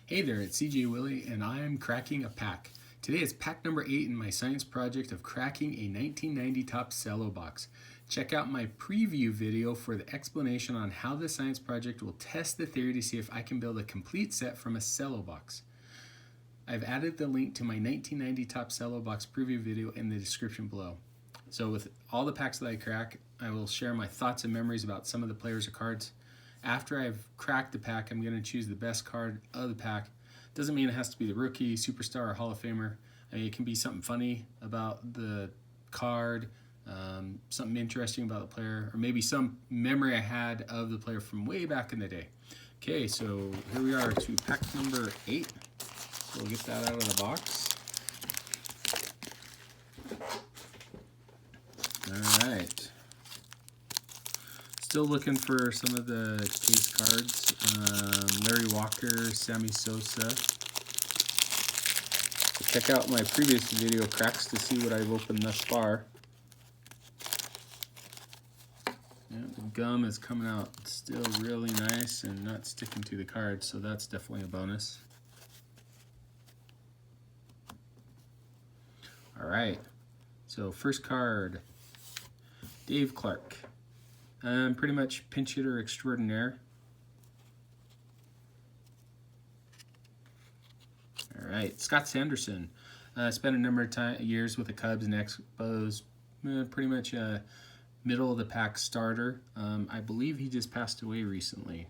Hey there, it's CJ Willie, and I'm cracking a pack. Today is pack number 8 in my science project of cracking a 1990 top Cello box. Check out my preview video for the explanation on how the science project will test the theory to see if I can build a complete set from a Cello box. I've added the link to my 1990 top Cello box preview video in the description below. So with all the packs that I crack, I will share my thoughts and memories about some of the players or cards. After I've cracked the pack, I'm going to choose the best card of the pack. Doesn't mean it has to be the rookie, superstar, or Hall of Famer. I mean, it can be something funny about the card, something interesting about the player, or maybe some memory I had of the player from way back in the day. Okay, so here we are to pack number 8. So we'll get that out of the box. All right. Still looking for some of the case cards. Larry Walker, Sammy Sosa. So check out my previous video cracks to see what I've opened thus far. Yeah, the gum is coming out still really nice and not sticking to the card, so that's definitely a bonus. All right, so first card, Dave Clark. Pretty much pinch hitter extraordinaire. All right, Scott Sanderson. Spent a number of years with the Cubs and Expos. Pretty much a middle of the pack starter. I believe he just passed away recently.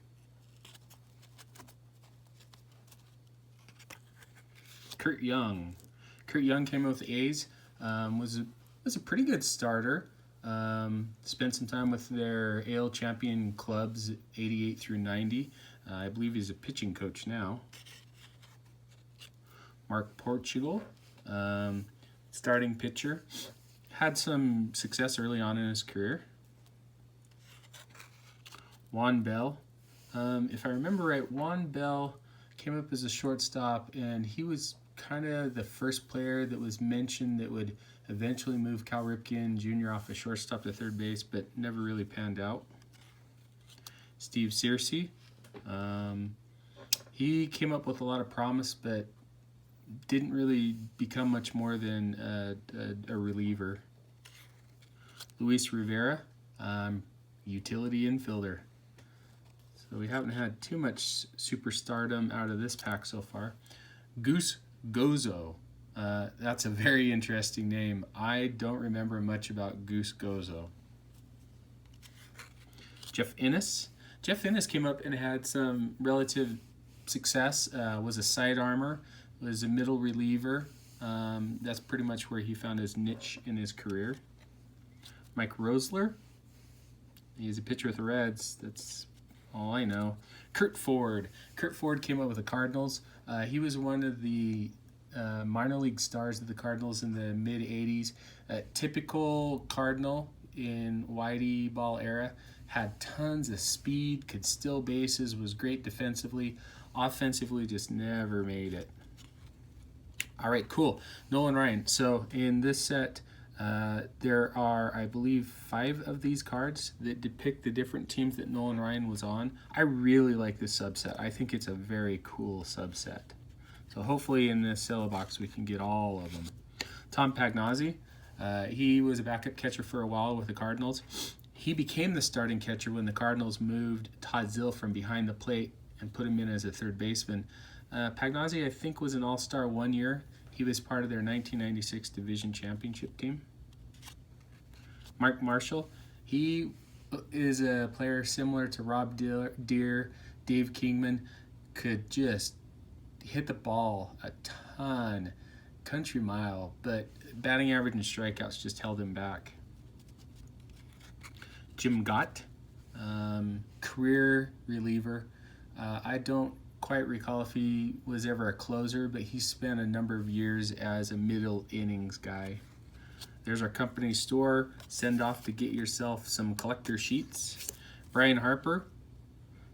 Kurt Young. Kurt Young came in with the A's. Was a pretty good starter. Spent some time with their AL champion clubs, 88 through 90. I believe he's a pitching coach now. Mark Portugal, starting pitcher. Had some success early on in his career. Juan Bell. If I remember right, Juan Bell came up as a shortstop, and he was kind of the first player that was mentioned that would eventually move Cal Ripken Jr. off a shortstop to third base, but never really panned out. Steve Searcy. He came up with a lot of promise, but didn't really become much more than a reliever. Luis Rivera, utility infielder. So we haven't had too much superstardom out of this pack so far. Goose Gozo. That's a very interesting name. I don't remember much about Goose Gozo. Jeff Innes. Jeff Innes came up and had some relative success. Was a side armor. Was a middle reliever. That's pretty much where he found his niche in his career. Mike Rosler. He's a pitcher with the Reds. That's all I know. Kurt Ford. Kurt Ford came up with the Cardinals. He was one of the minor league stars of the Cardinals in the mid-'80s. Typical Cardinal in Whitey ball era. Had tons of speed, could steal bases, was great defensively. Offensively, just never made it. All right, cool. Nolan Ryan. So in this set, there are, I believe, 5 of these cards that depict the different teams that Nolan Ryan was on. I really like this subset. I think it's a very cool subset. So hopefully in this Cello box we can get all of them. Tom Pagnozzi, he was a backup catcher for a while with the Cardinals. He became the starting catcher when the Cardinals moved Todd Zill from behind the plate and put him in as a third baseman. Pagnozzi, I think, was an all-star one year. He was part of their 1996 division championship team. Mark Marshall, he is a player similar to Rob Deere, Dave Kingman, could just hit the ball a ton, country mile, but batting average and strikeouts just held him back. Jim Gott, career reliever. I don't quite recall if he was ever a closer, but he spent a number of years as a middle innings guy. There's our company store. Send off to get yourself some collector sheets. Brian Harper,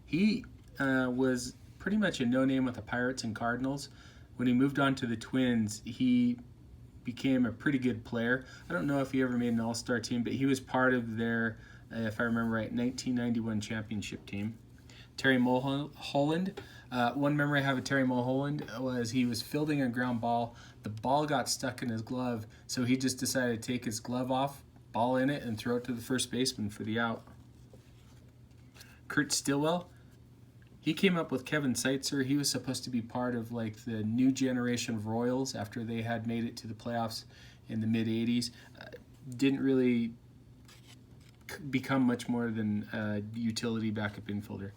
he was pretty much a no-name with the Pirates and Cardinals. When he moved on to the Twins, he became a pretty good player. I don't know if he ever made an all-star team, but he was part of their, if I remember right, 1991 championship team. Terry Mulholland. One memory I have of Terry Mulholland was he was fielding a ground ball. The ball got stuck in his glove, so he just decided to take his glove off, ball in it, and throw it to the first baseman for the out. Kurt Stillwell, he came up with Kevin Seitzer. He was supposed to be part of like the new generation of Royals after they had made it to the playoffs in the mid 80s. Didn't really become much more than a utility backup infielder.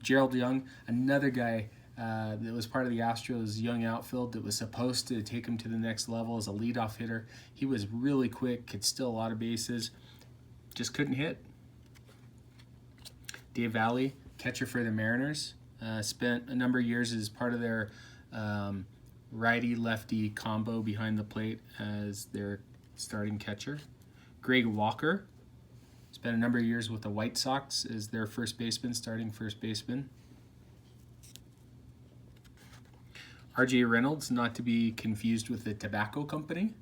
Gerald Young, another guy that was part of the Astros' young outfield that was supposed to take him to the next level as a leadoff hitter. He was really quick, could steal a lot of bases, just couldn't hit. Dave Valley, catcher for the Mariners, spent a number of years as part of their righty-lefty combo behind the plate as their starting catcher. Greg Walker spent a number of years with the White Sox as their first baseman, starting first baseman. R.J. Reynolds, not to be confused with the tobacco company.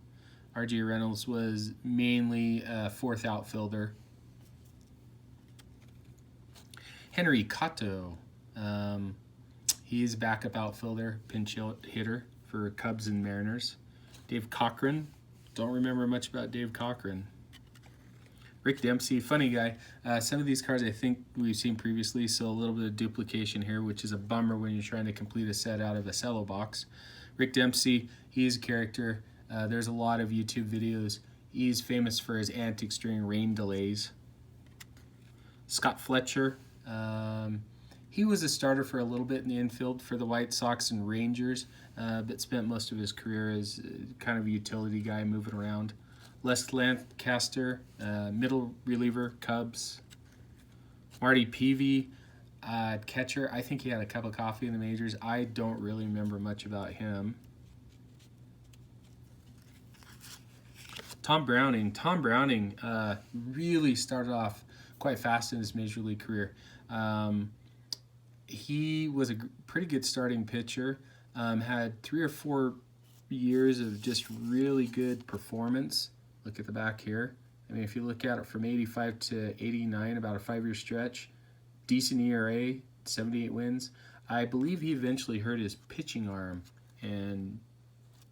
R.J. Reynolds was mainly a fourth outfielder. Henry Cotto, he's backup outfielder, pinch hitter for Cubs and Mariners. Dave Cochran, don't remember much about Dave Cochran. Rick Dempsey, funny guy. Some of these cards I think we've seen previously, so a little bit of duplication here, which is a bummer when you're trying to complete a set out of a Cello box. Rick Dempsey, he's a character. There's a lot of YouTube videos. He's famous for his antics during rain delays. Scott Fletcher, he was a starter for a little bit in the infield for the White Sox and Rangers, but spent most of his career as kind of a utility guy moving around. Les Lancaster, middle reliever, Cubs. Marty Peavy, catcher. I think he had a cup of coffee in the majors. I don't really remember much about him. Tom Browning. Tom Browning really started off quite fast in his major league career. He was a pretty good starting pitcher. Had 3 or 4 years of just really good performance. Look at the back here. I mean, if you look at it from 85 to 89, about a 5-year stretch, decent ERA, 78 wins. I believe he eventually hurt his pitching arm and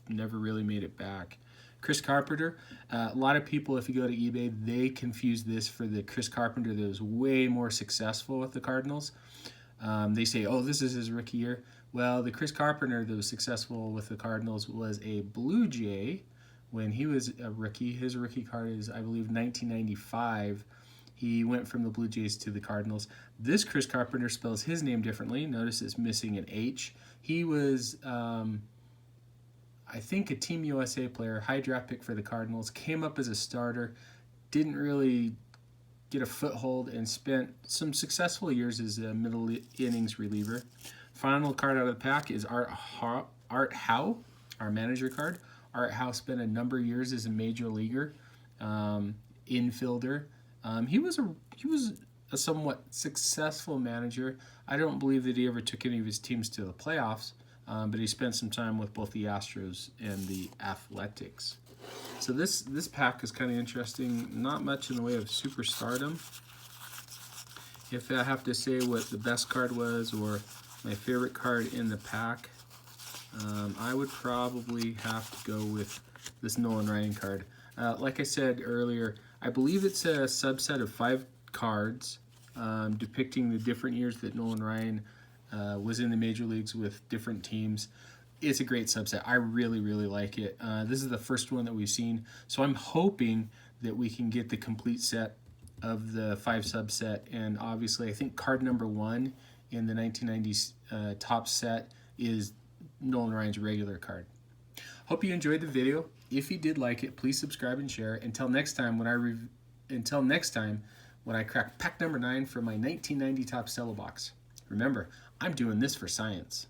never really made it back. Chris Carpenter, a lot of people, if you go to eBay, they confuse this for the Chris Carpenter that was way more successful with the Cardinals. They say, oh, this is his rookie year. Well, the Chris Carpenter that was successful with the Cardinals was a Blue Jay when he was a rookie. His rookie card is, I believe, 1995. He went from the Blue Jays to the Cardinals. This Chris Carpenter spells his name differently. Notice it's missing an H. He was, I think, a Team USA player, high draft pick for the Cardinals, came up as a starter, didn't really get a foothold, and spent some successful years as a middle innings reliever. Final card out of the pack is Art Howe, our manager card. Art Howe spent a number of years as a major leaguer, infielder. He was a somewhat successful manager. I don't believe that he ever took any of his teams to the playoffs, but he spent some time with both the Astros and the Athletics. So this pack is kind of interesting. Not much in the way of superstardom. If I have to say what the best card was or my favorite card in the pack, I would probably have to go with this Nolan Ryan card. Like I said earlier, I believe it's a subset of 5 cards depicting the different years that Nolan Ryan was in the major leagues with different teams. It's a great subset. I really, really like it. This is the first one that we've seen, so I'm hoping that we can get the complete set of the 5 subset. And obviously, I think card number 1 in the 1990s top set is Nolan Ryan's regular card. Hope you enjoyed the video. If you did like it, please subscribe and share. Until next time, when I crack pack number 9 from my 1990 top Cello box. Remember, I'm doing this for science.